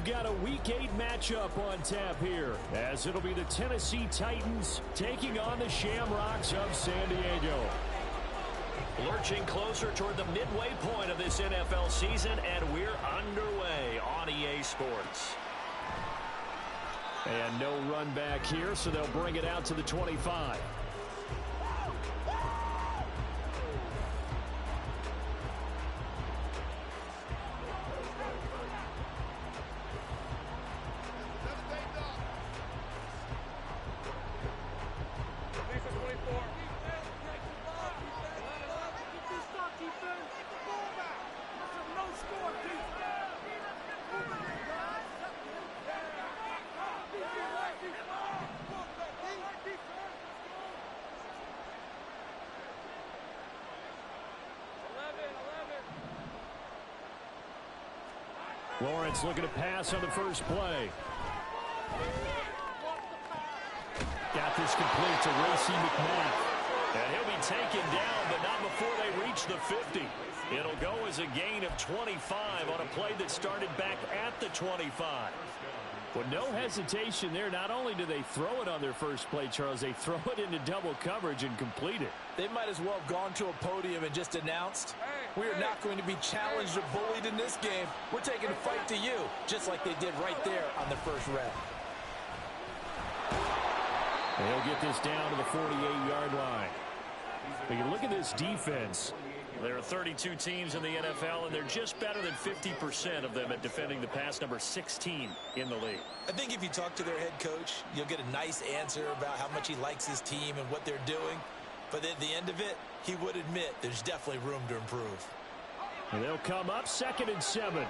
got a Week 8 matchup on tap here, as it'll be the Tennessee Titans taking on the Shamrocks of San Diego. Lurching closer toward the midway point of this NFL season, and we're underway on EA Sports. And no run back here, so they'll bring it out to the 25. Lawrence looking to pass on the first play. Got this complete to Racey McMath. And he'll be taken down, but not before they reach the 50. It'll go as a gain of 25 on a play that started back at the 25. Well, no hesitation there. Not only do they throw it on their first play, Charles, they throw it into double coverage and complete it. They might as well have gone to a podium and just announced, we are not going to be challenged or bullied in this game. We're taking a fight to you, just like they did right there on the first rep. They'll get this down to the 48-yard line. But you look at this defense. There are 32 teams in the NFL, and they're just better than 50% of them at defending the pass, number 16 in the league. I think if you talk to their head coach, you'll get a nice answer about how much he likes his team and what they're doing. But at the end of it, he would admit there's definitely room to improve. And they'll come up 2nd and 7.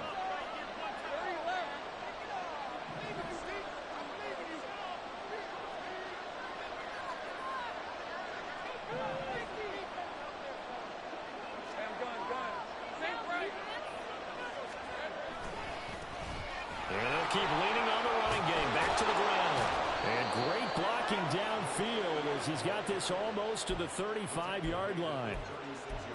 Keep leaning on the running game. Back to the ground. And great blocking downfield as he's got this almost to the 35-yard line.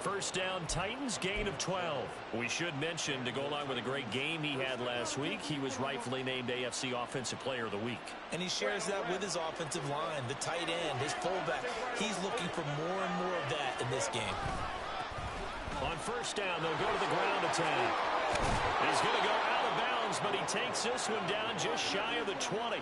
First down, Titans, gain of 12. We should mention, to go along with a great game he had last week, he was rightfully named AFC Offensive Player of the Week. And he shares that with his offensive line, the tight end, his fullback. He's looking for more and more of that in this game. On first down, they'll go to the ground attack. He's going to go out of bounds, but he takes this one down just shy of the 20.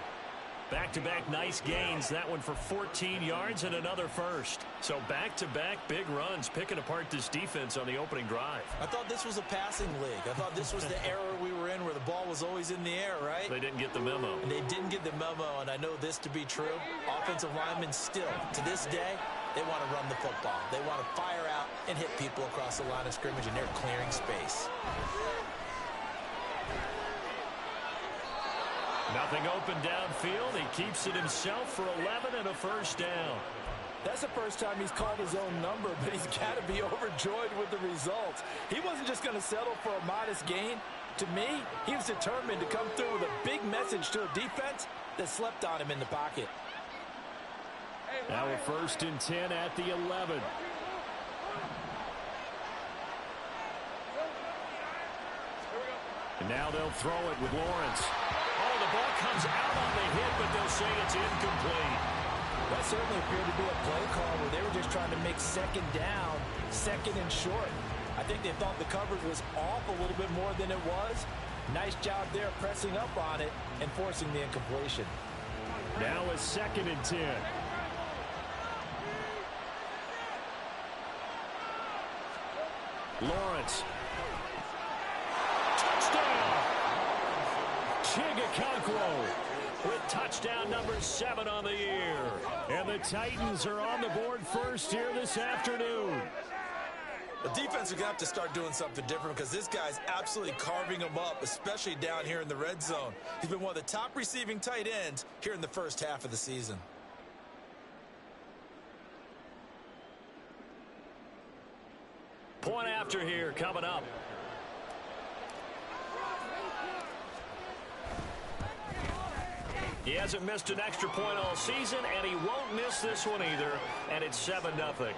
Back-to-back nice gains. That one for 14 yards and another first. So back-to-back big runs, picking apart this defense on the opening drive. I thought this was a passing league. I thought this was the era we were in where the ball was always in the air, right? They didn't get the memo. And they didn't get the memo, and I know this to be true. Offensive linemen still, to this day, they want to run the football. They want to fire out and hit people across the line of scrimmage, and they're clearing space. Nothing open downfield. He keeps it himself for 11 and a first down. That's the first time he's called his own number, but he's got to be overjoyed with the results. He wasn't just going to settle for a modest gain. To me, he was determined to come through with a big message to a defense that slept on him in the pocket. Now a 1st and 10 at the 11. And now they'll throw it with Lawrence. Oh, the ball comes out on the hit, but they'll say it's incomplete. That certainly appeared to be a play call where they were just trying to make second down, 2nd and short. I think they thought the coverage was off a little bit more than it was. Nice job there pressing up on it and forcing the incompletion. Now a 2nd and 10. Lawrence. Touchdown! Chigakonkwo with touchdown number 7 on the year. And the Titans are on the board first here this afternoon. The defense are going to have to start doing something different because this guy's absolutely carving them up, especially down here in the red zone. He's been one of the top receiving tight ends here in the first half of the season. Point after here coming up. He hasn't missed an extra point all season, and he won't miss this one either, and it's 7-0.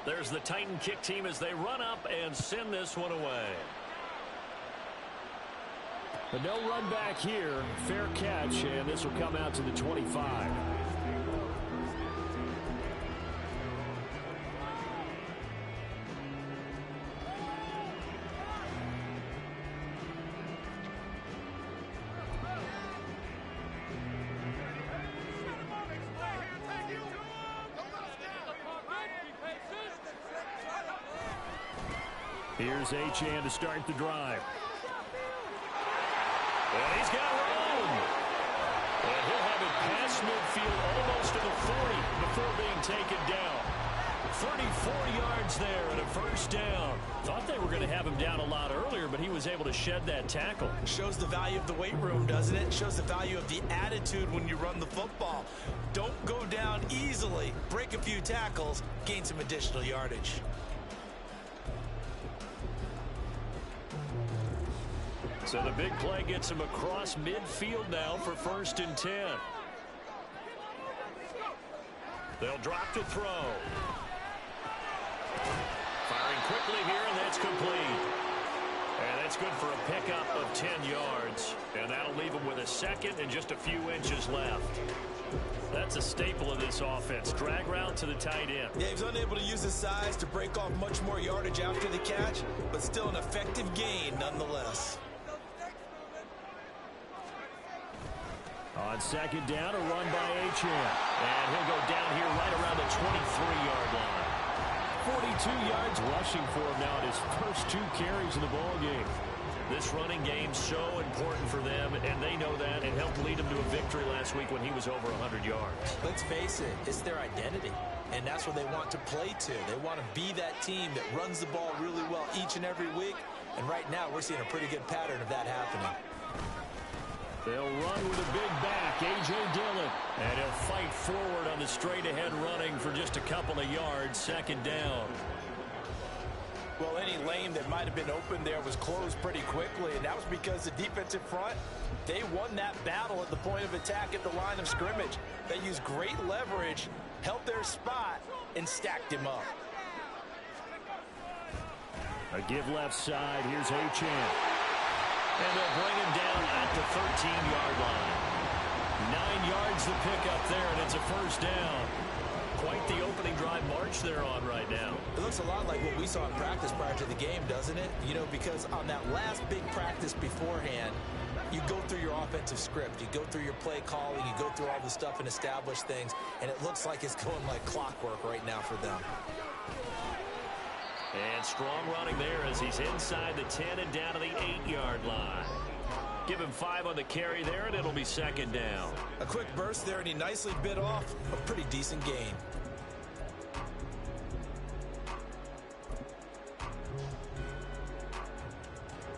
There's the Titan kick team as they run up and send this one away. But no run back here. Fair catch, and this will come out to the 25. Here's Achane to start the drive. And he's got room. And he'll have it past midfield almost to the 40 before being taken down. 34 yards there and a first down. Thought they were going to have him down a lot earlier, but he was able to shed that tackle. Shows the value of the weight room, doesn't it? Shows the value of the attitude when you run the football. Don't go down easily. Break a few tackles, gain some additional yardage. So the big play gets him across midfield now for 1st and 10. They'll drop to throw. Firing quickly here, and that's complete. And that's good for a pickup of 10 yards. And that'll leave him with a second and just a few inches left. That's a staple of this offense. Drag route to the tight end. Yeah, he was unable to use his size to break off much more yardage after the catch, but still an effective gain nonetheless. On 2nd down, a run by Achane. And he'll go down here right around the 23-yard line. 42 yards rushing for him now at his first 2 carries in the ball game. This running game so important for them, and they know that. It helped lead them to a victory last week when he was over 100 yards. Let's face it, it's their identity, and that's what they want to play to. They want to be that team that runs the ball really well each and every week, and right now we're seeing a pretty good pattern of that happening. They'll run with a big back, A.J. Dillon. And he'll fight forward on the straight-ahead running for just a couple of yards. 2nd down. Well, any lane that might have been open there was closed pretty quickly, and that was because the defensive front, they won that battle at the point of attack at the line of scrimmage. They used great leverage, held their spot, and stacked him up. A give left side. Here's Achane. And they'll bring him down at the 13-yard line. 9 yards to pick up there, and it's a first down. Quite the opening drive march they're on right now. It looks a lot like what we saw in practice prior to the game, doesn't it? You know, because on that last big practice beforehand, you go through your offensive script. You go through your play calling. You go through all the stuff and establish things, and it looks like it's going like clockwork right now for them. And strong running there as he's inside the 10 and down to the 8-yard line. Give him 5 on the carry there, and it'll be 2nd down. A quick burst there, and he nicely bit off a pretty decent gain.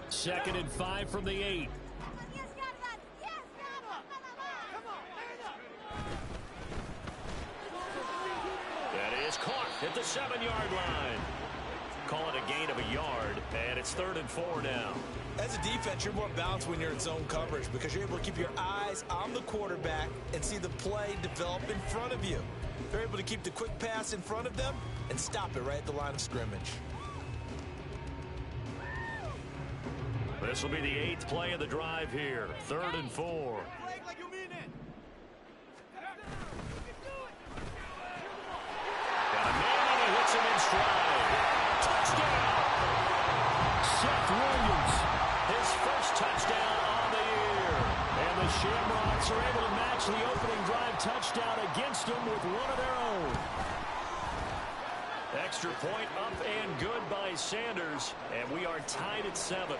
Second and 5 from the 8. That is caught at the 7-yard line. Call it a gain of a yard, and it's 3rd and 4 now. As a defense, you're more balanced when you're in zone coverage because you're able to keep your eyes on the quarterback and see the play develop in front of you. They're able to keep the quick pass in front of them and stop it right at the line of scrimmage. This will be the 8th play of the drive here. 3rd and 4. Got a man, and he hits him in stride. Touchdown! Seth Williams. His first touchdown on the year. And the Shamrocks are able to match the opening drive touchdown against them with one of their own. Extra point up and good by Sanders. And we are tied at 7.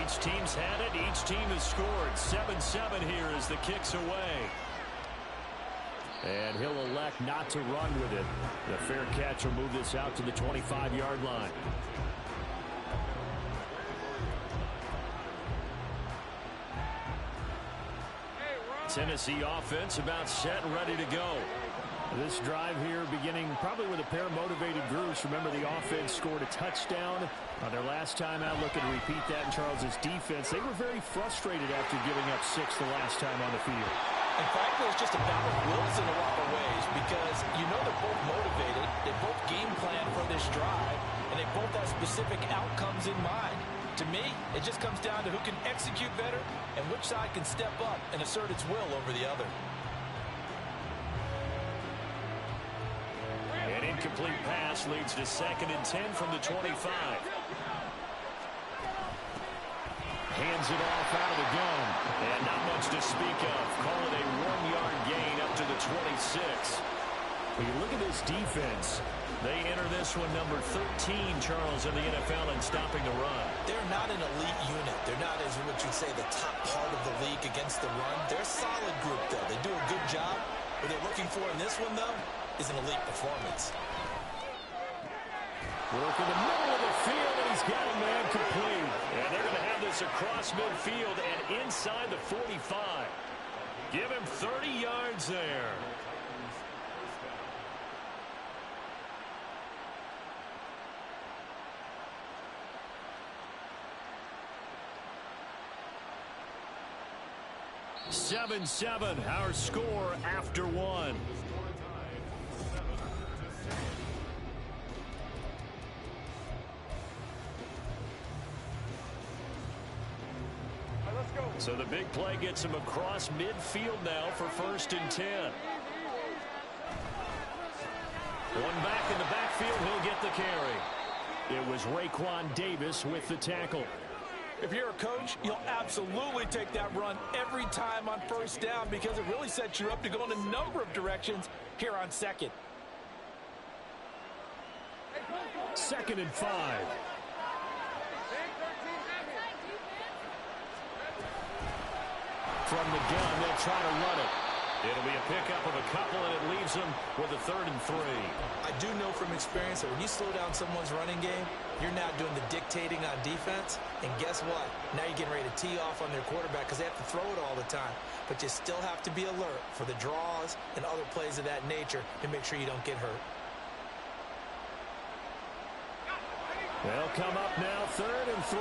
Each team's had it. Each team has scored. 7-7 here as the kick's away. And he'll elect not to run with it. The fair catch will move this out to the 25-yard line. Tennessee offense about set and ready to go. This drive here beginning probably with a pair of motivated groups. Remember, the offense scored a touchdown on their last time out. Looking to repeat that in Charles's defense. They were very frustrated after giving up 6 the last time on the field. And frankly, it's just a battle of wills in a lot of ways because you know they're both motivated, they both game plan for this drive, and they both have specific outcomes in mind. To me, it just comes down to who can execute better and which side can step up and assert its will over the other. An incomplete pass leads to 2nd and 10 from the 25. Hands it off out of the gun. And not much to speak of. Call it a 1-yard gain up to the 26. When you look at this defense, they enter this one number 13, Charles, in the NFL in stopping the run. They're not an elite unit. They're not, as what you'd say, the top part of the league against the run. They're a solid group, though. They do a good job. What they're looking for in this one, though, is an elite performance. work in the middle of the field, and he's got a man complete. And they're going to have this across midfield and inside the 45. Give him 30 yards there. Seven, our score after one. So the big play gets him across midfield now for 1st and 10. One back in the backfield, he'll get the carry. It was Raekwon Davis with the tackle. If you're a coach, you'll absolutely take that run every time on 1st down because it really sets you up to go in a number of directions here on 2nd. 2nd and 5. From the gun, they'll try to run it. It'll be a pickup of a couple, and it leaves them with a 3rd and 3. I do know from experience that when you slow down someone's running game, you're now doing the dictating on defense. And guess what? Now you're getting ready to tee off on their quarterback because they have to throw it all the time. But you still have to be alert for the draws and other plays of that nature to make sure you don't get hurt. They'll come up now, 3rd and 3.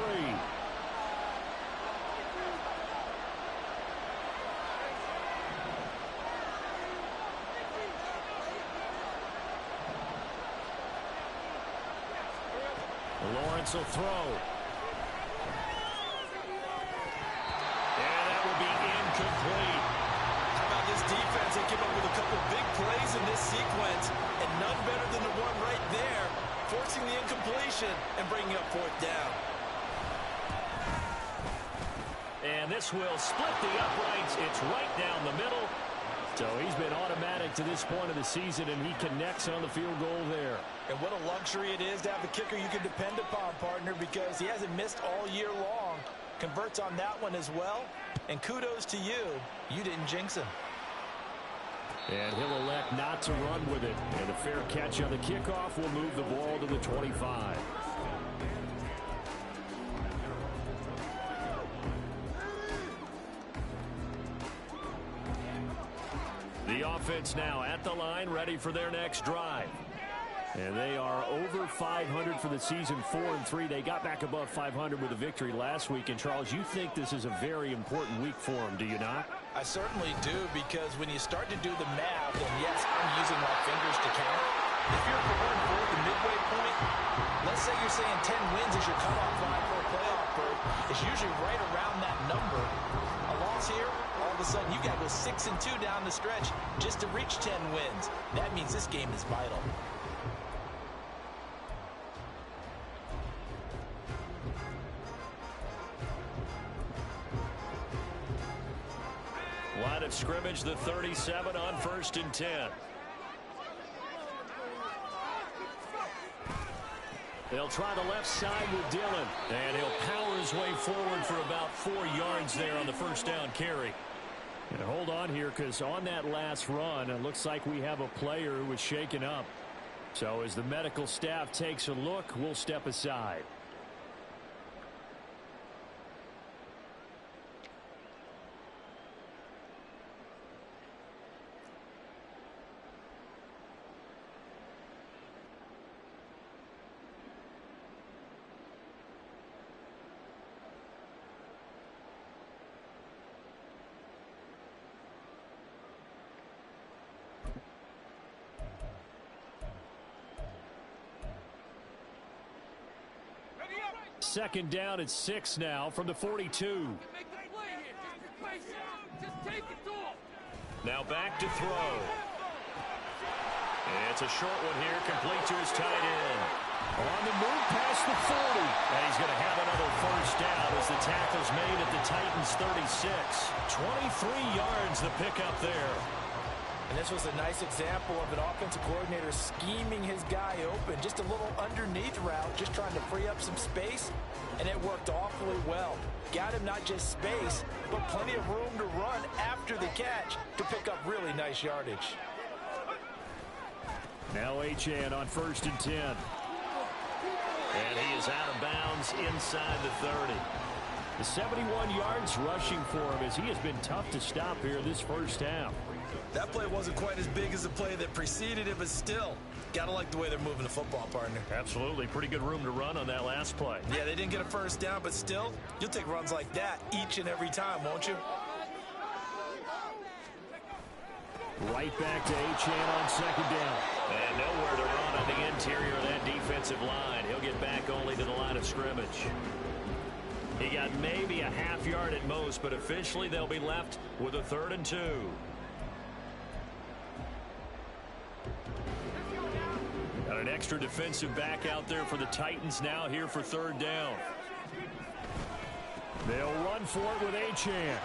Lawrence will throw. And that will be incomplete. How about this defense? They came up with a couple big plays in this sequence, and none better than the one right there, forcing the incompletion and bringing up 4th down. And this will split the uprights. It's right down the middle. So he's been automatic to this point of the season, and he connects on the field goal there. And what a luxury it is to have a kicker you can depend upon, partner, because he hasn't missed all year long. Converts on that one as well. And kudos to you. You didn't jinx him. And he'll elect not to run with it. And a fair catch on the kickoff will move the ball to the 25. The offense now at the line, ready for their next drive. And they are over 500 for the season, 4-3. They got back above 500 with a victory last week. And, Charles, you think this is a very important week for them, do you not? I certainly do, because when you start to do the math, and yes, I'm using my fingers to count, if you're going for the midway point, let's say you're saying 10 wins is your cutoff line for a playoff berth, it's usually right around that number. A loss here, all of a sudden you got to go 6-2 down the stretch just to reach 10 wins. That means this game is vital. Line of scrimmage, the 37 on 1st and 10. They'll try the left side with Dillon. And he'll power his way forward for about 4 yards there on the 1st down carry. And hold on here, because on that last run, it looks like we have a player who was shaken up. So as the medical staff takes a look, we'll step aside. second down at 6 now from the 42. Now back to throw. It's a short one here, complete to his tight end. On the move past the 40. And he's going to have another first down as the tackle's made at the Titans' 36. 23 yards the pickup there. And this was a nice example of an offensive coordinator scheming his guy open. Just a little underneath route, just trying to free up some space, and it worked awfully well. Got him not just space, but plenty of room to run after the catch to pick up really nice yardage. Now Achane on 1st and 10. And he is out of bounds inside the 30. The 71 yards rushing for him as he has been tough to stop here this first half. That play wasn't quite as big as the play that preceded it, but still, gotta like the way they're moving the football, partner. Absolutely. Pretty good room to run on that last play. Yeah, they didn't get a first down, but still, you'll take runs like that each and every time, won't you? Right back to Achane on 2nd down. And nowhere to run on the interior of that defensive line. He'll get back only to the line of scrimmage. He got maybe a half yard at most, but officially they'll be left with a 3rd and 2. Got an extra defensive back out there for the Titans now here for 3rd down. They'll run for it with Achane.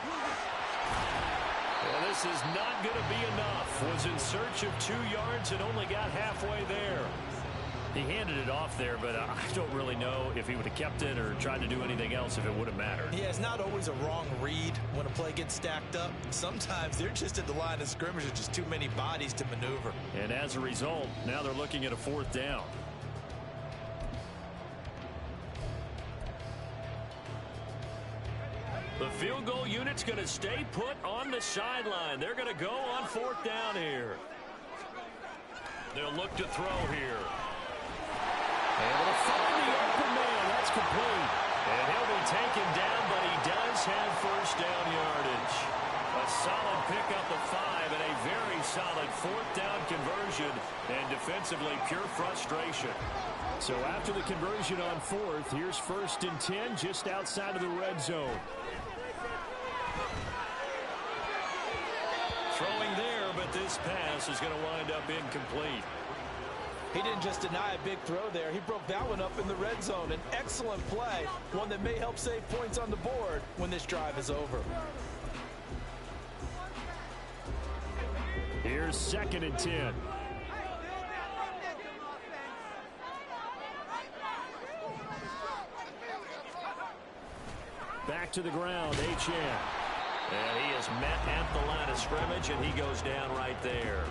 Well, this is not going to be enough. Was in search of 2 yards and only got halfway there. He handed it off there, but I don't really know if he would have kept it or tried to do anything else if it would have mattered. Yeah, it's not always a wrong read when a play gets stacked up. Sometimes they're just at the line of scrimmage with just too many bodies to maneuver. And as a result, now they're looking at a 4th down. The field goal unit's going to stay put on the sideline. They're going to go on 4th down here. They'll look to throw here. Able to find the open man. That's complete. And he'll be taken down, but he does have first down yardage. A solid pickup of 5 and a very solid 4th down conversion. And defensively, pure frustration. So after the conversion on 4th, here's 1st and 10 just outside of the red zone. Throwing there, but this pass is going to wind up incomplete. He didn't just deny a big throw there. He broke that one up in the red zone. An excellent play, one that may help save points on the board when this drive is over. Here's 2nd and 10. Back to the ground, Achane. And he is met at the line of scrimmage, and he goes down right there.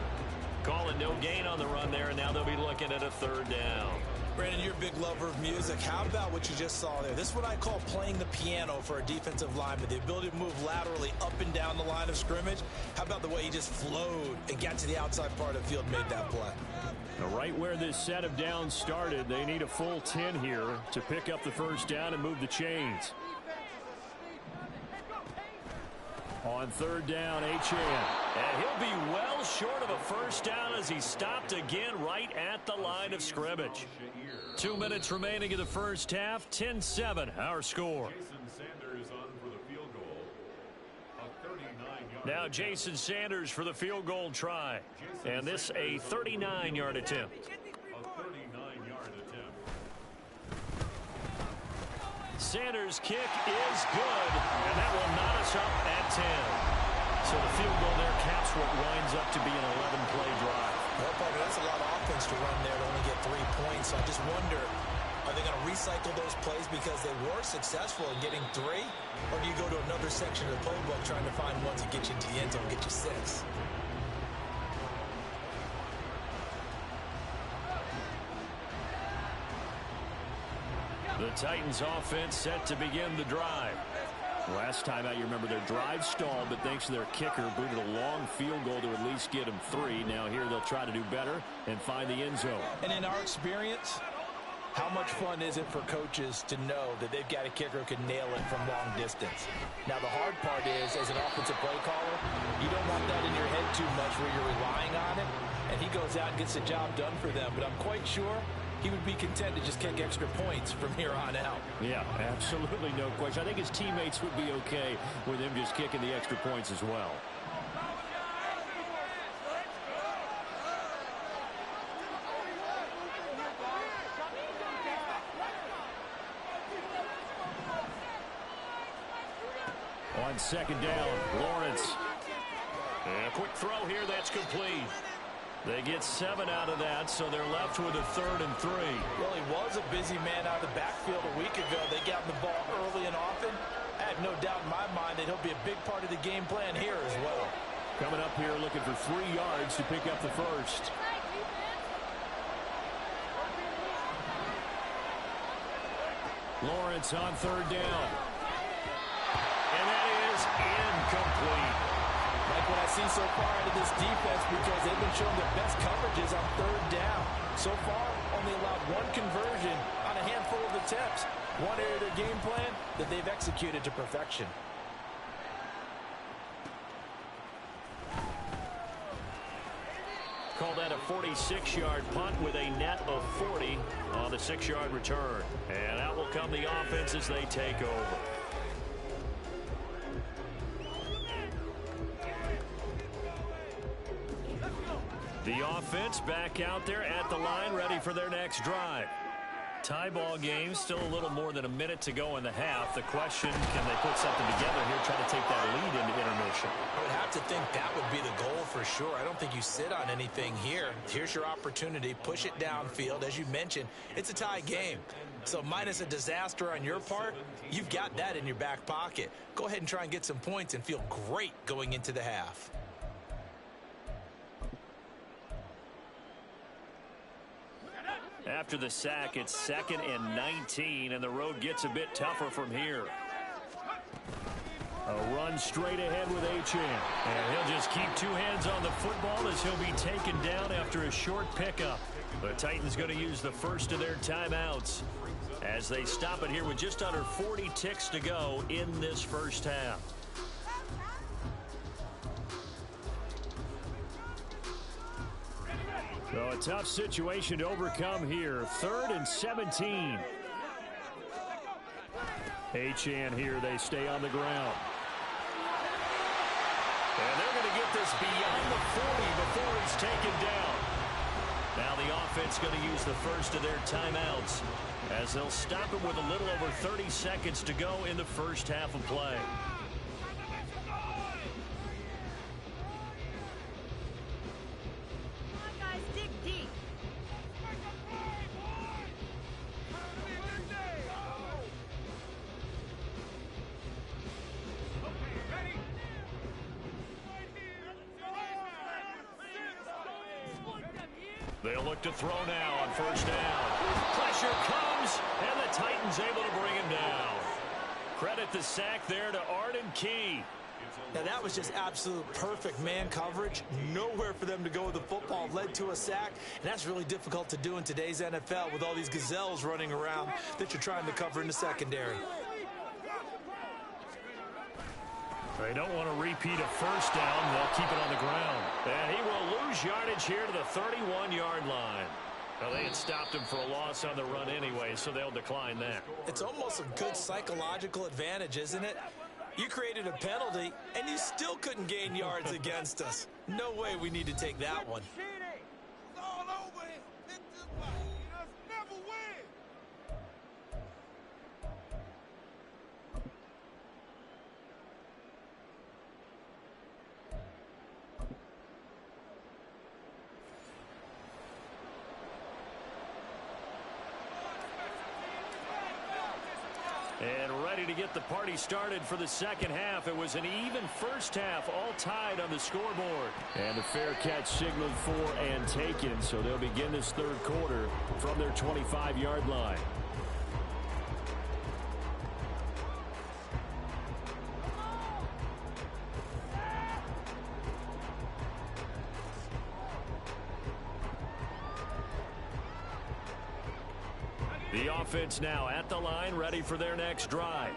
Calling no gain on the run there, and now they'll be looking at a 3rd down. Brandon, you're a big lover of music. How about what you just saw there? This is what I call playing the piano for a defensive lineman. The ability to move laterally up and down the line of scrimmage. How about the way he just flowed and got to the outside part of the field and made that play? Now right where this set of downs started, they need a full 10 here to pick up the first down and move the chains. On 3rd down, Achane. And he'll be well short of a first down as he stopped again right at the line of scrimmage. 2 minutes remaining in the first half. 10-7, our score. Now Jason Sanders for the field goal try. And this a 39-yard attempt. Sanders' kick is good, and that will knot us up at 10. So the field goal there caps what winds up to be an 11-play drive. Well, partner, that's a lot of offense to run there to only get 3 points. So I just wonder, are they going to recycle those plays because they were successful in getting 3? Or do you go to another section of the playbook trying to find ones that get you into the end zone and get you 6? The Titans offense set to begin the drive. Last time out, you remember their drive stalled, but thanks to their kicker, booted a long field goal to at least get them 3. Now here they'll try to do better and find the end zone. And in our experience, how much fun is it for coaches to know that they've got a kicker who can nail it from long distance? Now the hard part is, as an offensive play caller, you don't want that in your head too much where you're relying on it, and he goes out and gets the job done for them. But I'm quite sure he would be content to just kick extra points from here on out. Yeah, absolutely no question. I think his teammates would be okay with him just kicking the extra points as well. On second down, Lawrence. And a quick throw here, that's complete. They get 7 out of that, so they're left with a 3rd and 3. Well, he was a busy man out of the backfield a week ago. They got him the ball early and often. I have no doubt in my mind that he'll be a big part of the game plan here as well. Coming up here looking for 3 yards to pick up the first. Lawrence on 3rd down. And that is incomplete. Like what I see so far out of this defense, because they've been showing their best coverages on 3rd down. So far, only allowed 1 conversion on a handful of attempts. One area of their game plan that they've executed to perfection. Call that a 46-yard punt with a net of 40 on the 6-yard return. And out will come the offense as they take over. The offense back out there at the line, ready for their next drive. Tie ball game, still a little more than a minute to go in the half. The question, can they put something together here, try to take that lead into intermission? I would have to think that would be the goal for sure. I don't think you sit on anything here. Here's your opportunity. Push it downfield. As you mentioned, it's a tie game. So minus a disaster on your part, you've got that in your back pocket. Go ahead and try and get some points and feel great going into the half. After the sack, it's 2nd and 19, and the road gets a bit tougher from here. A run straight ahead with Achane. And he'll just keep 2 hands on the football as he'll be taken down after a short pickup. The Titans going to use the first of their timeouts as they stop it here with just under 40 ticks to go in this first half. So a tough situation to overcome here. 3rd and 17. Achane here. They stay on the ground. And they're going to get this beyond the 40 before he's taken down. Now the offense going to use the first of their timeouts as they'll stop it with a little over 30 seconds to go in the first half of play. They'll look to throw now on 1st down. Pressure comes, and the Titans able to bring him down. Credit the sack there to Arden Key. Now that was just absolute perfect man coverage. Nowhere for them to go with the football. Led to a sack, and that's really difficult to do in today's NFL with all these gazelles running around that you're trying to cover in the secondary. They don't want to repeat a 1st down. They'll keep it on the ground. And he will lose yardage here to the 31-yard line. Well, they had stopped him for a loss on the run anyway, so they'll decline that. It's almost a good psychological advantage, isn't it? You created a penalty, and you still couldn't gain yards against us. No way we need to take that one. And ready to get the party started for the second half. It was an even first half, all tied on the scoreboard. And the fair catch signaled for and taken, so they'll begin this 3rd quarter from their 25-yard line. The offense now at the line, ready for their next drive.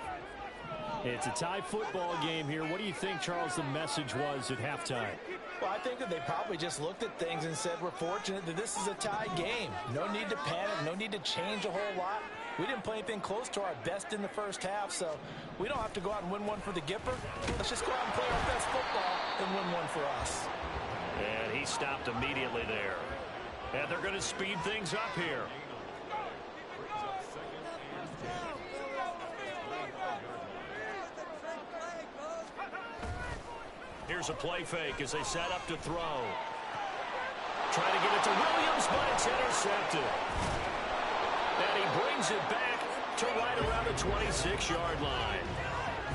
It's a tie football game here. What do you think, Charles, the message was at halftime? Well, I think that they probably just looked at things and said, we're fortunate that this is a tie game. No need to panic, no need to change a whole lot. We didn't play anything close to our best in the first half, so we don't have to go out and win one for the Gipper. Let's just go out and play our best football and win one for us. And he stopped immediately there. And they're going to speed things up here. Here's a play fake as they set up to throw. Trying to get it to Williams, but it's intercepted. And he brings it back to right around the 26-yard line.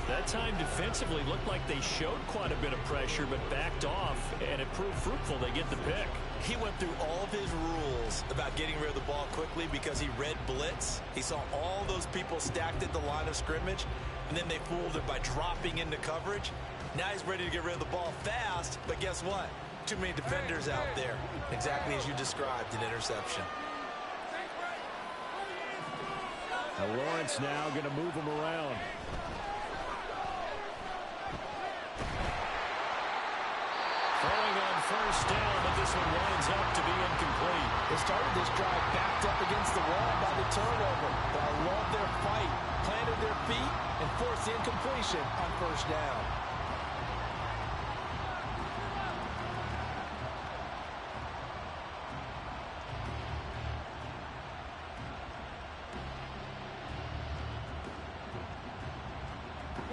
That time defensively looked like they showed quite a bit of pressure but backed off, and it proved fruitful. They get the pick. He went through all of his rules about getting rid of the ball quickly because he read blitz. He saw all those people stacked at the line of scrimmage, and then they fooled it by dropping into coverage. Now he's ready to get rid of the ball fast, but guess what? Too many defenders out there. Exactly as you described, an interception. Now Lawrence now going to move him around. Throwing on first down, but this one winds up to be incomplete. They started this drive backed up against the wall by the turnover, but I love their fight, planted their feet, and forced the incompletion on first down.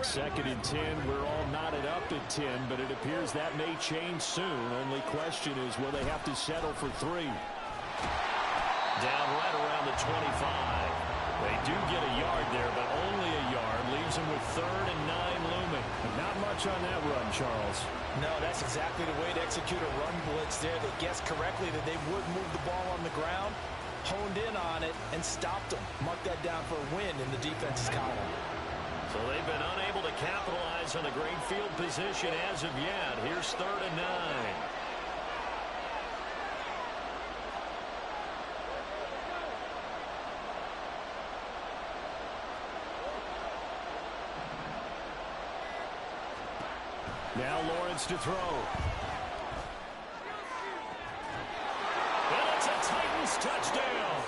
Second and 10. We're all knotted up at 10, but it appears that may change soon. Only question is, will they have to settle for 3? Down right around the 25. They do get a yard there, but only a yard. Leaves them with 3rd and 9 looming. Not much on that run, Charles. No, that's exactly the way to execute a run blitz there. They guessed correctly that they would move the ball on the ground, honed in on it, and stopped them. Mark that down for a win in the defense's column. So they've been unable to capitalize on a great field position as of yet. Here's 3rd and 9. Now Lawrence to throw. And it's a Titans touchdown.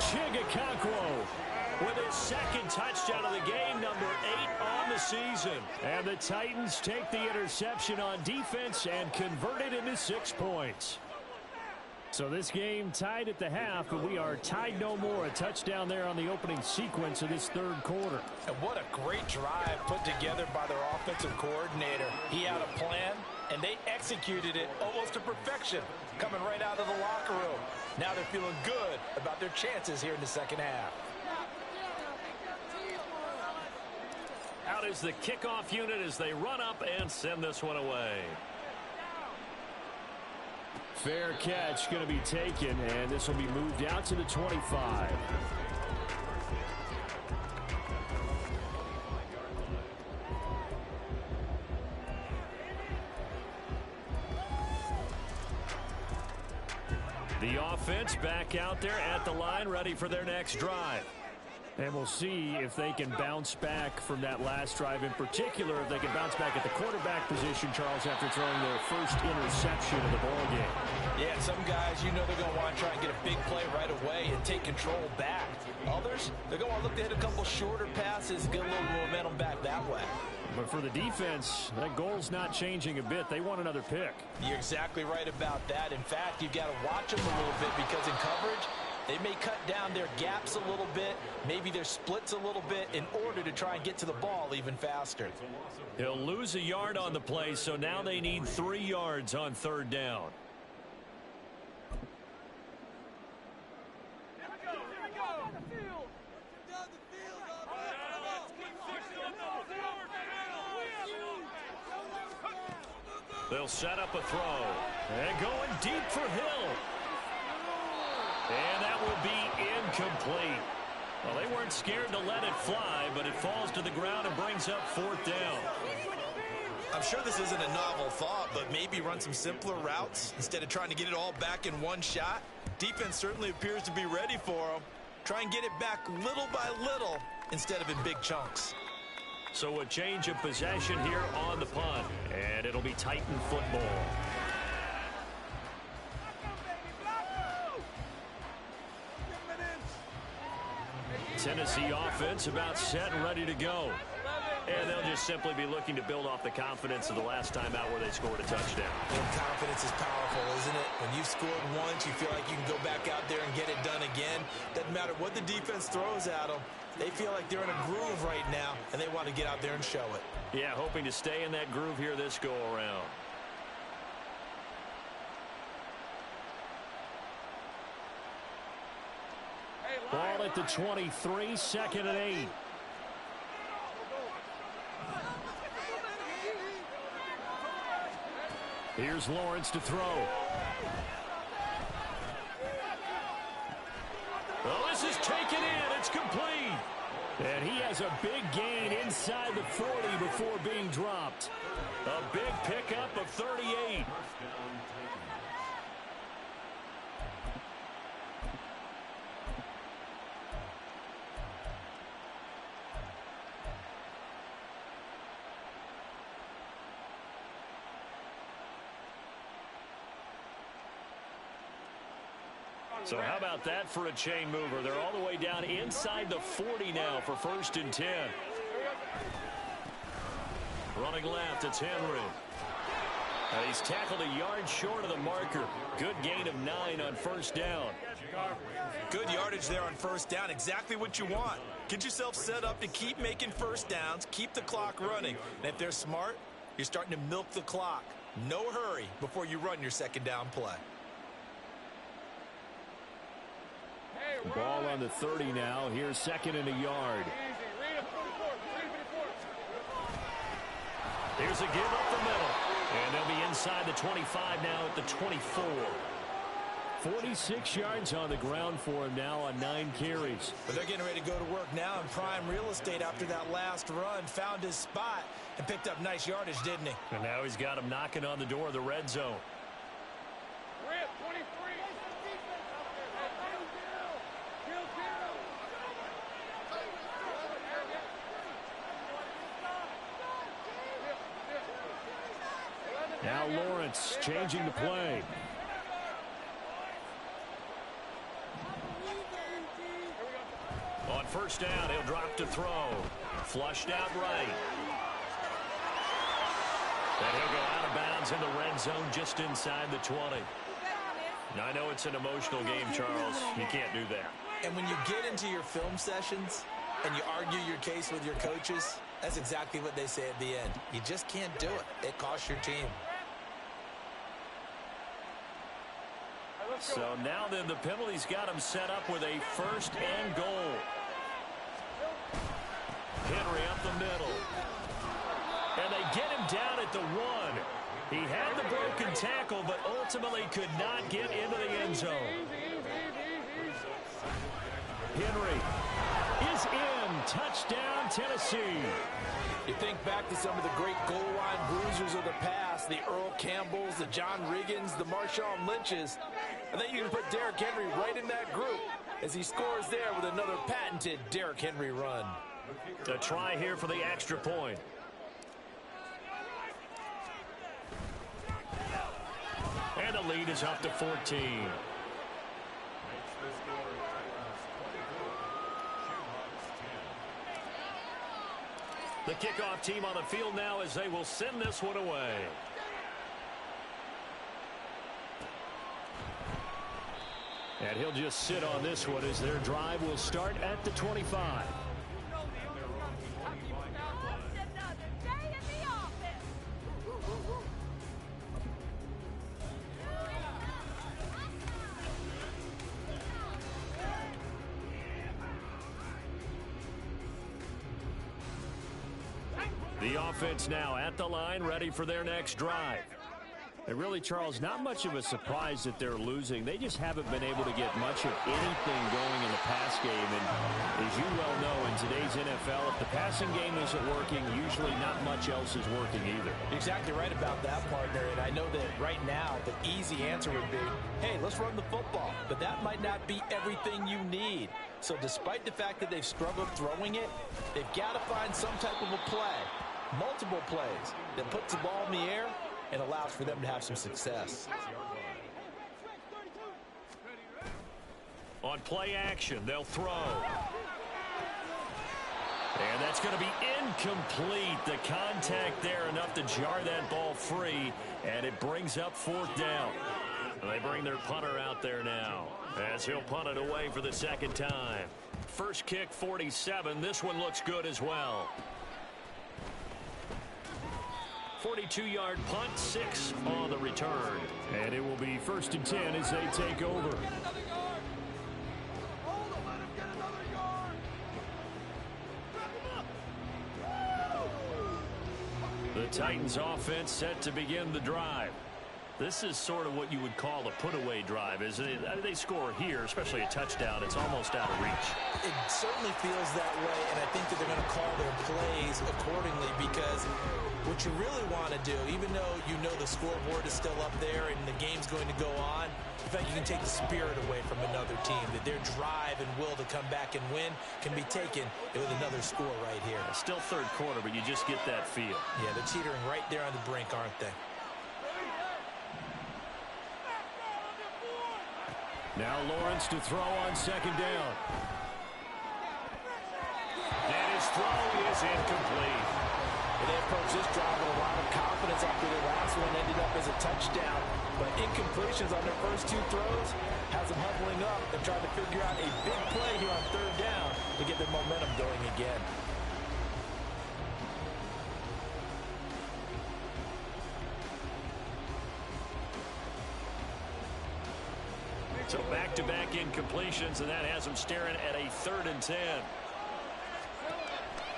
Chigakakwo With his second touchdown of the game, number 8 on the season. And the Titans take the interception on defense and convert it into 6 points. So this game tied at the half, but we are tied no more. A touchdown there on the opening sequence of this 3rd quarter. And what a great drive put together by their offensive coordinator. He had a plan, and they executed it almost to perfection, coming right out of the locker room. Now they're feeling good about their chances here in the second half. Out is the kickoff unit as they run up and send this one away. Fair catch going to be taken, and this will be moved out to the 25. The offense back out there at the line, ready for their next drive. And we'll see if they can bounce back from that last drive, in particular, if they can bounce back at the quarterback position, Charles, after throwing their first interception of the ballgame. Yeah, some guys, you know they're going to want to try and get a big play right away and take control back. Others, they're going to want to look to hit a couple shorter passes, get a little momentum back that way. But for the defense, that goal's not changing a bit. They want another pick. You're exactly right about that. In fact, you've got to watch them a little bit because in coverage, they may cut down their gaps a little bit, maybe their splits a little bit in order to try and get to the ball even faster. He'll lose a yard on the play, so now they need 3 yards on 3rd down. They'll set up a throw. And going deep for Hill. And that will be incomplete. Well, they weren't scared to let it fly, but it falls to the ground and brings up 4th down. I'm sure this isn't a novel thought, but maybe run some simpler routes instead of trying to get it all back in one shot. Defense certainly appears to be ready for them. Try and get it back little by little instead of in big chunks. So a change of possession here on the punt, and it'll be Titan football. Tennessee offense about set and ready to go. And they'll just simply be looking to build off the confidence of the last time out where they scored a touchdown. And confidence is powerful, isn't it? When you've scored once, you feel like you can go back out there and get it done again. Doesn't matter what the defense throws at them. They feel like they're in a groove right now, and they want to get out there and show it. Yeah, hoping to stay in that groove here this go-around. Ball at the 23, 2nd and 8. Here's Lawrence to throw. Well, this is taken in. It's complete. And he has a big gain inside the 40 before being dropped. A big pickup of 38. So how about that for a chain mover? They're all the way down inside the 40 now for 1st and 10. Running left, it's Henry. And he's tackled a yard short of the marker. Good gain of 9 on 1st down. Good yardage there on 1st down. Exactly what you want. Get yourself set up to keep making 1st downs, keep the clock running. And if they're smart, you're starting to milk the clock. No hurry before you run your 2nd down play. Ball on the 30 now. Here's 2nd and a yard. Here's a give up the middle. And they'll be inside the 25 now at the 24. 46 yards on the ground for him now on 9 carries. But they're getting ready to go to work now in prime real estate after that last run. Found his spot and picked up nice yardage, didn't he? And now he's got him knocking on the door of the red zone. Now Lawrence changing the play. On 1st down, he'll drop to throw. Flushed out right. And he'll go out of bounds in the red zone just inside the 20. Now, I know it's an emotional game, Charles. You can't do that. And when you get into your film sessions and you argue your case with your coaches, that's exactly what they say at the end. You just can't do it. It costs your team. So now then the penalty's got him set up with a 1st and goal. Henry up the middle. And they get him down at the 1. He had the broken tackle, but ultimately could not get into the end zone. Henry is in. Touchdown, Tennessee. You think back to some of the great goal line bruisers of the past, the Earl Campbells, the John Riggins, the Marshawn Lynches. I think you can put Derrick Henry right in that group as he scores there with another patented Derrick Henry run. A try here for the extra point. And the lead is up to 14. The kickoff team on the field now as they will send this one away. And he'll just sit on this one as their drive will start at the 25. The offense now at the line, ready for their next drive. And really, Charles, not much of a surprise that they're losing. They just haven't been able to get much of anything going in the pass game. And as you well know, in today's NFL, if the passing game isn't working, usually not much else is working either. Exactly right about that, partner. And I know that right now, the easy answer would be, hey, let's run the football. But that might not be everything you need. So despite the fact that they've struggled throwing it, they've got to find some type of a play, multiple plays, that puts the ball in the air and allows for them to have some success. On play action, they'll throw. And that's going to be incomplete. The contact there enough to jar that ball free, and it brings up 4th down. They bring their punter out there now as he'll punt it away for the 2nd time. First kick, 47. This one looks good as well. 42-yard punt, 6 on the return. And it will be 1st and 10 as they take over. The Titans offense set to begin the drive. This is sort of what you would call a put-away drive. As they score here, especially a touchdown, it's almost out of reach. It certainly feels that way, and I think that they're going to call their plays accordingly, because what you really want to do, even though you know the scoreboard is still up there and the game's going to go on, in fact, you can take the spirit away from another team, that their drive and will to come back and win can be taken with another score right here. Still 3rd quarter, but you just get that feel. Yeah, they're teetering right there on the brink, aren't they? Now Lawrence to throw on 2nd down. And his throw is incomplete. They approached this drive with a lot of confidence after the last one ended up as a touchdown. But incompletions on their first 2 throws has them huddling up and trying to figure out a big play here on 3rd down to get their momentum going again. So back-to-back incompletions, and that has them staring at a 3rd and 10.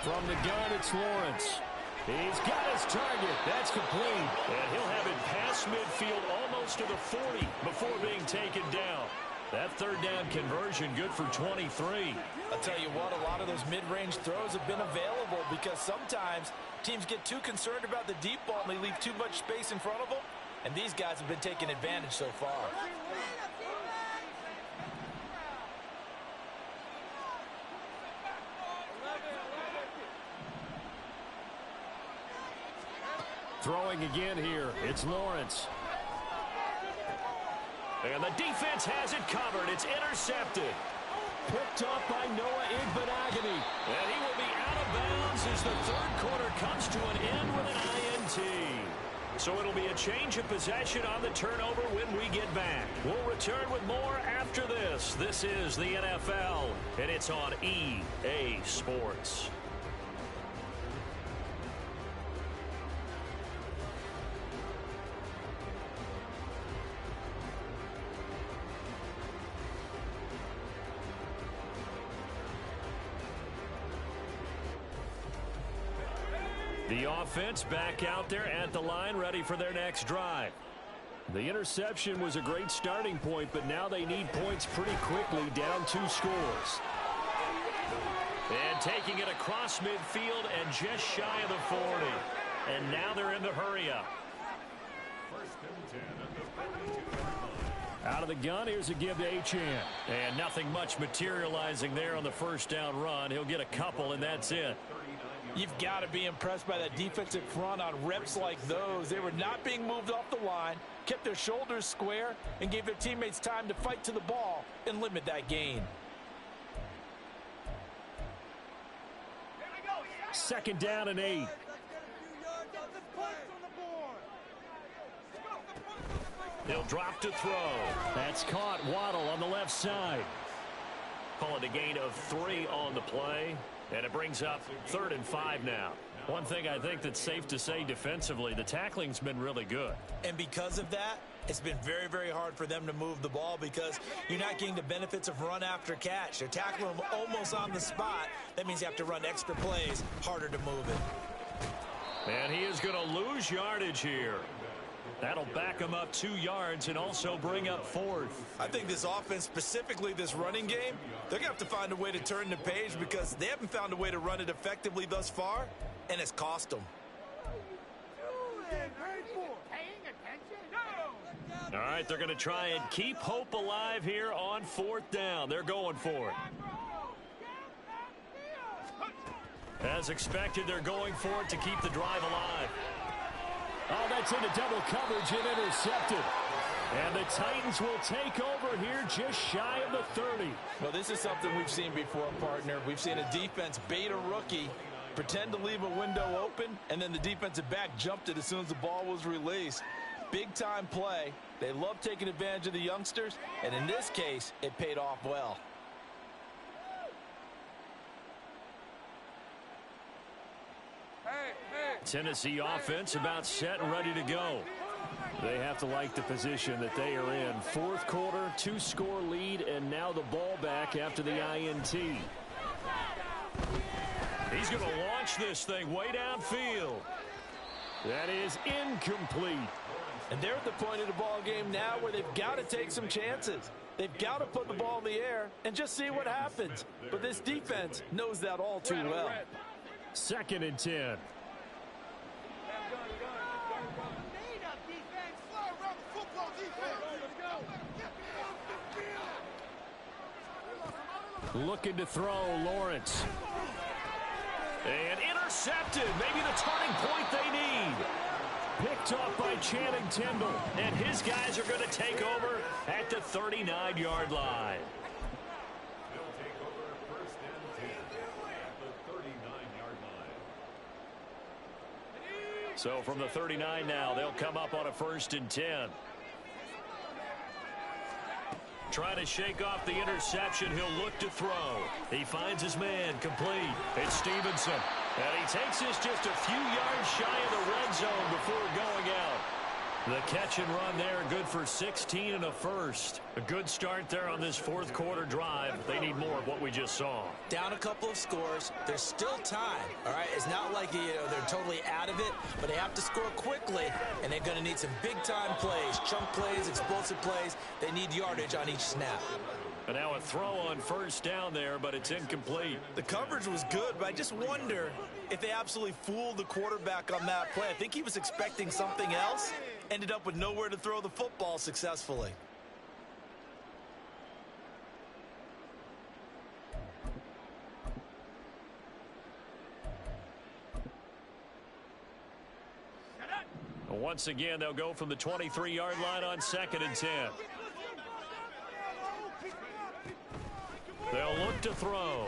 From the gun, it's Lawrence. He's got his target. That's complete. And he'll have it past midfield almost to the 40 before being taken down. That 3rd down conversion good for 23. I'll tell you what, a lot of those mid-range throws have been available, because sometimes teams get too concerned about the deep ball and they leave too much space in front of them. And these guys have been taking advantage so far. Throwing again here. It's Lawrence. And the defense has it covered. It's intercepted. Picked up by Noah Igbenogany. And he will be out of bounds as the 3rd quarter comes to an end with an INT. So it'll be a change of possession on the turnover when we get back. We'll return with more after this. This is the NFL, and it's on EA Sports. The offense back out there at the line, ready for their next drive. The interception was a great starting point, but now they need points pretty quickly, down 2 scores. And taking it across midfield and just shy of the 40. And now they're in the hurry-up. Out of the gun, here's a give to Achane. And nothing much materializing there on the 1st down run. He'll get a couple, and that's it. You've got to be impressed by that defensive front on reps like those. They were not being moved off the line, kept their shoulders square, and gave their teammates time to fight to the ball and limit that gain. 2nd down and 8. He'll drop to throw. That's caught. Waddle on the left side. Call it a gain of 3 on the play. And it brings up 3rd and 5 now. One thing I think that's safe to say defensively, the tackling's been really good. And because of that, it's been very, very hard for them to move the ball, because you're not getting the benefits of run after catch. They're tackling them almost on the spot. That means you have to run extra plays, harder to move it. And he is going to lose yardage here. That'll back them up 2 yards and also bring up 4th. I think this offense, specifically this running game, they're going to have to find a way to turn the page because they haven't found a way to run it effectively thus far, and it's cost them. All right, they're going to try and keep hope alive here on 4th down. They're going for it. As expected, they're going for it to keep the drive alive. Oh, that's into double coverage and intercepted. And the Titans will take over here just shy of the 30. Well, this is something we've seen before, partner. We've seen a defense bait a rookie, pretend to leave a window open, and then the defensive back jumped it as soon as the ball was released. Big-time play. They love taking advantage of the youngsters, and in this case, it paid off well. Tennessee offense about set and ready to go. They have to like the position that they are in. 4th quarter, 2-score lead, and now the ball back after the INT. He's going to launch this thing way downfield. That is incomplete. And they're at the point of the ball game now where they've got to take some chances. They've got to put the ball in the air and just see what happens. But this defense knows that all too well. 2nd and 10. Looking to throw, Lawrence. And intercepted. Maybe the turning point they need. Picked off by Channing Tindall. And his guys are going to take over at the 39-yard line. So from the 39 now, they'll come up on a 1st and 10. Trying to shake off the interception. He'll look to throw. He finds his man complete. It's Stevenson. And he takes this just a few yards shy of the red zone before going out. The catch and run there, good for 16 and a first. A good start there on this 4th quarter drive. They need more of what we just saw. Down a couple of scores. There's still time, all right? It's not like they're totally out of it, but they have to score quickly, and they're going to need some big-time plays, chunk plays, explosive plays. They need yardage on each snap. And now a throw on 1st down there, but it's incomplete. The coverage was good, but I just wonder if they absolutely fooled the quarterback on that play. I think he was expecting something else. Ended up with nowhere to throw the football successfully. Once again, they'll go from the 23-yard line on 2nd and 10. They'll look to throw.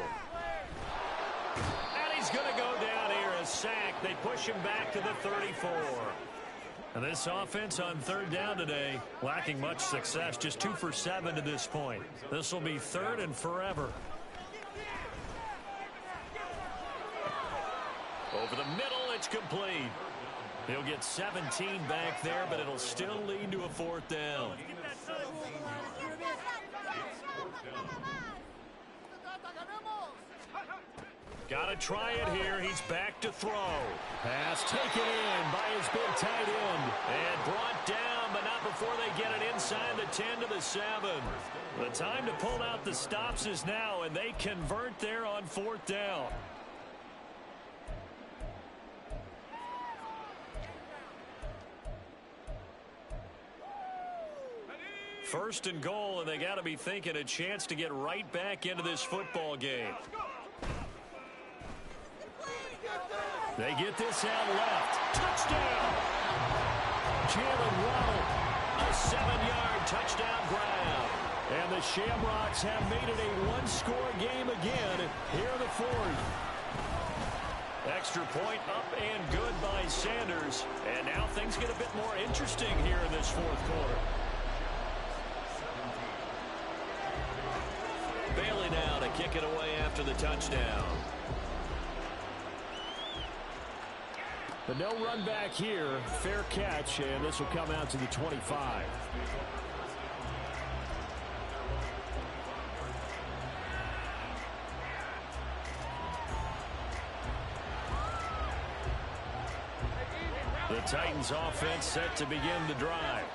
And he's going to go down here, a sack. They push him back to the 34. And this offense on 3rd down today, lacking much success, just 2 for 7 to this point. This will be 3rd and forever. Over the middle, it's complete. He'll get 17 back there, but it'll still lead to a 4th down. Got to try it here. He's back to throw. Pass taken in by his big tight end. And brought down, but not before they get it inside the 10 to the 7. The time to pull out the stops is now, and they convert there on 4th down. First and goal, and they got to be thinking a chance to get right back into this football game. They get this out left. Touchdown! Jalen Waddle. A 7-yard touchdown grab. And the Shamrocks have made it a 1-score game again here in the 4th. Extra point up and good by Sanders. And now things get a bit more interesting here in this 4th quarter. Bailey now to kick it away after the touchdown. But no run back here. Fair catch, and this will come out to the 25. The The Titans offense set to begin the drive.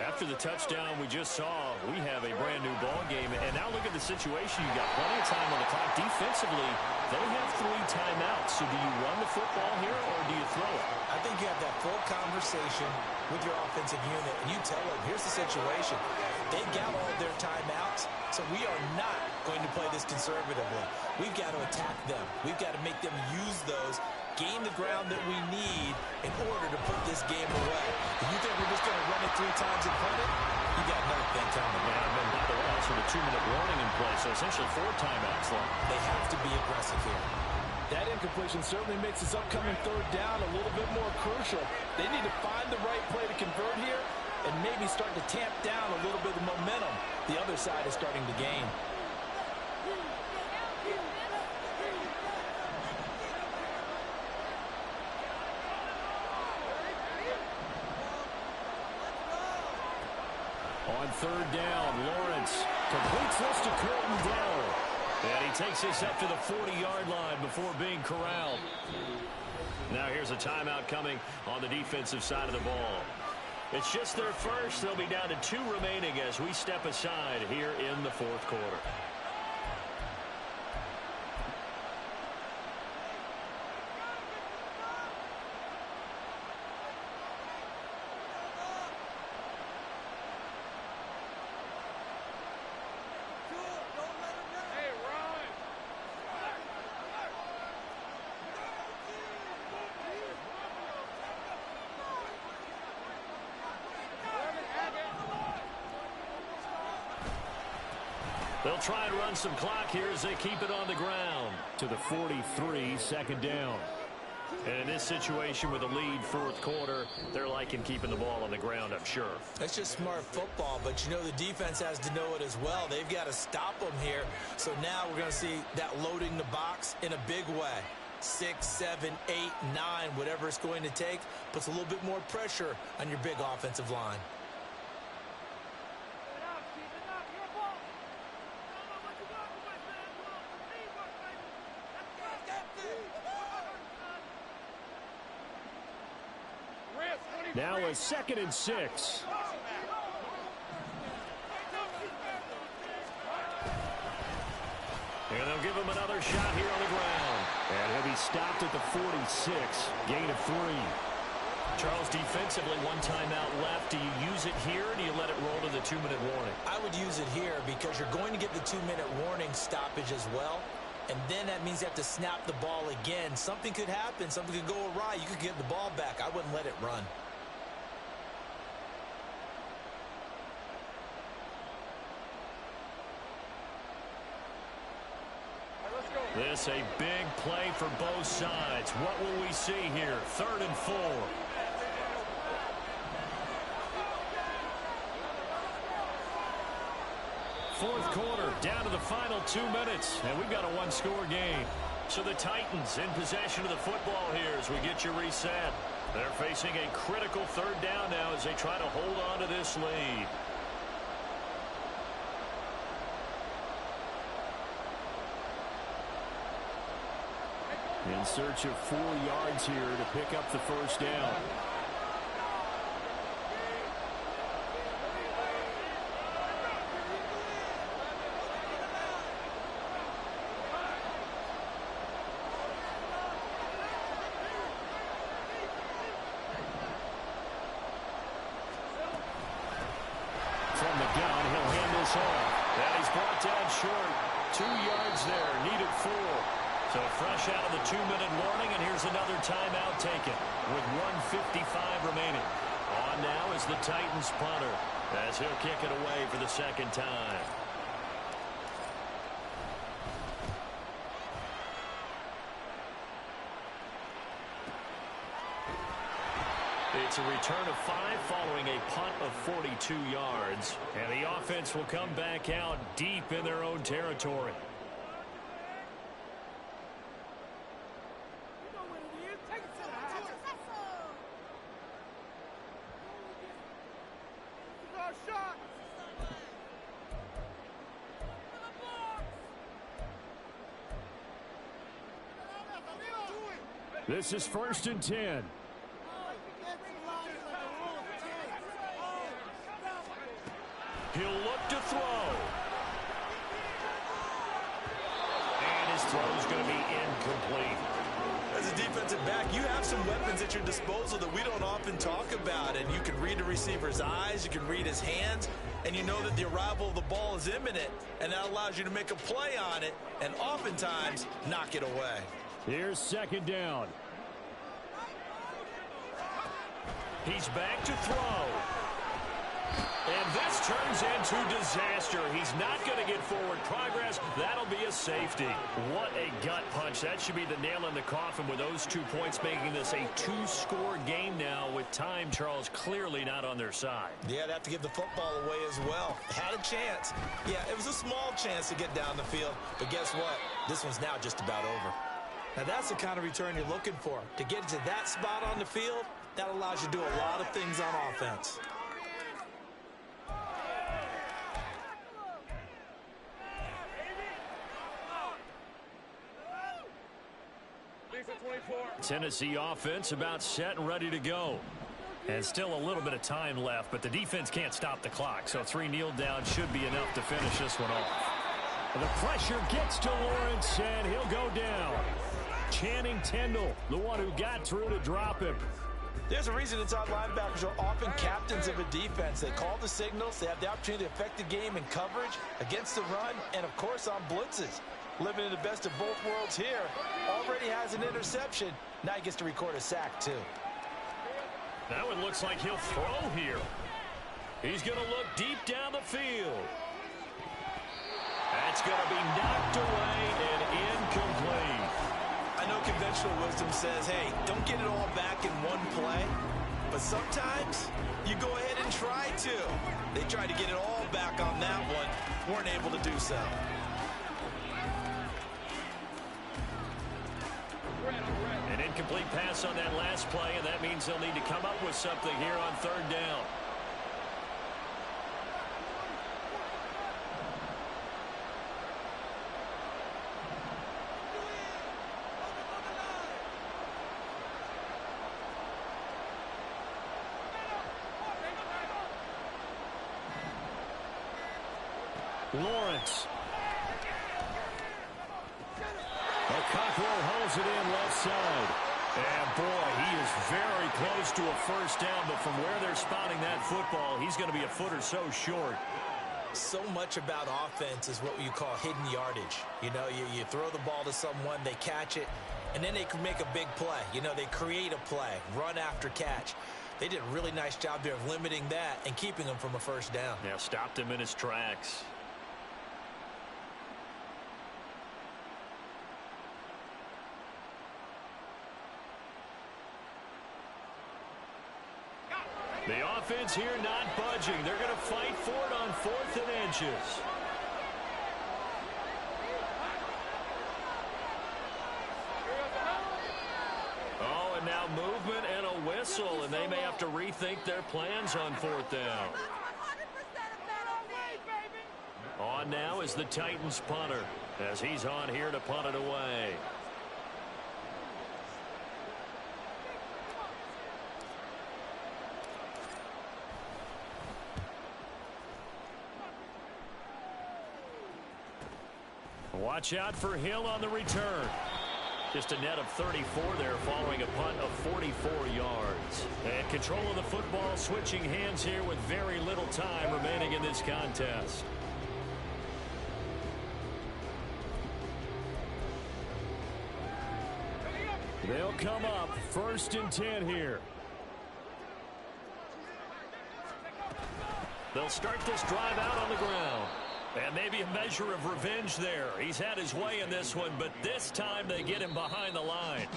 After the touchdown we just saw, we have a brand new ball game. And now look at the situation. You got plenty of time on the clock. Defensively, they have 3 timeouts. So do you run the football here or do you throw it? I think you have that full conversation with your offensive unit, and you tell them, here's the situation. They've got all of their timeouts, so we are not going to play this conservatively. We've got to attack them. We've got to make them use those, gain the ground that we need in order to put this game away. If you think we're just going to run it 3 times and punt it, you got another thing coming. And then by the way, also the 2-minute warning in play, so essentially 4 timeouts left. They have to be aggressive here. That incompletion certainly makes this upcoming 3rd down a little bit more crucial. They need to find the right play to convert here and maybe start to tamp down a little bit of momentum the other side is starting to gain. On 3rd down, Lawrence completes this to Curtin Dell. And he takes this up to the 40-yard line before being corralled. Now here's a timeout coming on the defensive side of the ball. It's just their first. They'll be down to 2 remaining as we step aside here in the 4th quarter. They'll try and run some clock here as they keep it on the ground. To the 43, 2nd down. And in this situation with a lead 4th quarter, they're liking keeping the ball on the ground, I'm sure. That's just smart football, but you know the defense has to know it as well. They've got to stop them here. So now we're going to see that loading the box in a big way. 6, 7, 8, 9, whatever it's going to take, puts a little bit more pressure on your big offensive line. Now a 2nd and 6. And they'll give him another shot here on the ground. And he'll be stopped at the 46. Gain of 3. Charles, defensively, 1 timeout left. Do you use it here or do you let it roll to the 2-minute warning? I would use it here because you're going to get the 2-minute warning stoppage as well. And then that means you have to snap the ball again. Something could happen. Something could go awry. You could get the ball back. I wouldn't let it run. This a big play for both sides. What will we see here? 3rd and 4. Fourth quarter, down to the final 2 minutes, and we've got a 1-score game. So the Titans in possession of the football here as we get you reset. They're facing a critical 3rd down now as they try to hold on to this lead. In search of 4 yards here to pick up the 1st down. From the gun, he'll hand this off. And he's brought down short. 2 yards there, needed 4. So fresh out of the 2-minute warning, and here's another timeout taken with 1:55 remaining. On now is the Titans punter as he'll kick it away for the 2nd time. It's a return of 5 following a punt of 42 yards. And the offense will come back out deep in their own territory. This is 1st and 10. He'll look to throw. And his throw's going to be incomplete. As a defensive back, you have some weapons at your disposal that we don't often talk about. And you can read the receiver's eyes, you can read his hands, and you know that the arrival of the ball is imminent, and that allows you to make a play on it and oftentimes knock it away. Here's second down. He's back to throw. And this turns into disaster. He's not going to get forward progress. That'll be a safety. What a gut punch. That should be the nail in the coffin with those 2 points, making this a 2-score game now with time, Charles, clearly not on their side. Yeah, they have to give the football away as well. Had a chance. Yeah, it was a small chance to get down the field. But guess what? This one's now just about over. Now, that's the kind of return you're looking for. To get to that spot on the field, that allows you to do a lot of things on offense. Tennessee offense about set and ready to go. And still a little bit of time left, but the defense can't stop the clock, so 3 kneel down should be enough to finish this one off. The pressure gets to Lawrence, and he'll go down. Channing Tindall, the one who got through to drop him. There's a reason inside linebackers are often captains of a defense. They call the signals. They have the opportunity to affect the game in coverage, against the run, and, of course, on blitzes. Living in the best of both worlds here. Already has an interception. Now he gets to record a sack, too. That one looks like he'll throw here. He's going to look deep down the field. That's going to be knocked away and incomplete. I know conventional wisdom says, hey, don't get it all back in one play. But sometimes you go ahead and try to. They tried to get it all back on that one. Weren't able to do so. An incomplete pass on that last play, and that means they'll need to come up with something here on third down. Lawrence. Cockrell holds it in left side. And, boy, he is very close to a first down, but from where they're spotting that football, he's going to be a foot or so short. So much about offense is what you call hidden yardage. You know, you throw the ball to someone, they catch it, and then they can make a big play. You know, they create a play, run after catch. They did a really nice job there of limiting that and keeping him from a first down. Yeah, stopped him in his tracks. The offense here not budging. They're going to fight for it on 4th and inches. Oh, and now movement and a whistle, and they may have to rethink their plans on 4th down. On now is the Titans punter, as he's on here to punt it away. Watch out for Hill on the return. Just a net of 34 there following a punt of 44 yards. And control of the football switching hands here with very little time remaining in this contest. They'll come up 1st and 10 here. They'll start this drive out on the ground. And maybe a measure of revenge there. He's had his way in this one, but this time they get him behind the line.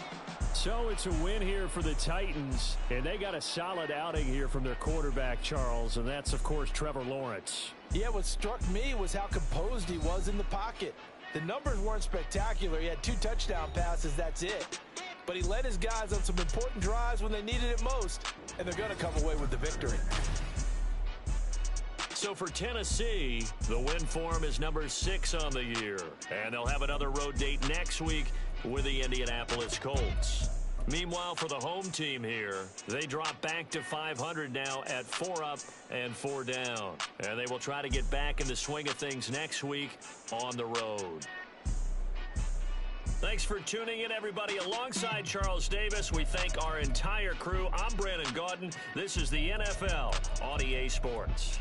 So it's a win here for the Titans, and they got a solid outing here from their quarterback, Charles, and that's, of course, Trevor Lawrence. Yeah, what struck me was how composed he was in the pocket. The numbers weren't spectacular. He had 2 touchdown passes, that's it. But he led his guys on some important drives when they needed it most, and they're going to come away with the victory. So for Tennessee, the win form is number 6 on the year. And they'll have another road date next week with the Indianapolis Colts. Meanwhile, for the home team here, they drop back to 500 now at 4 up and 4 down. And they will try to get back in the swing of things next week on the road. Thanks for tuning in, everybody. Alongside Charles Davis, we thank our entire crew. I'm Brandon Gaudin. This is the NFL on EA Sports.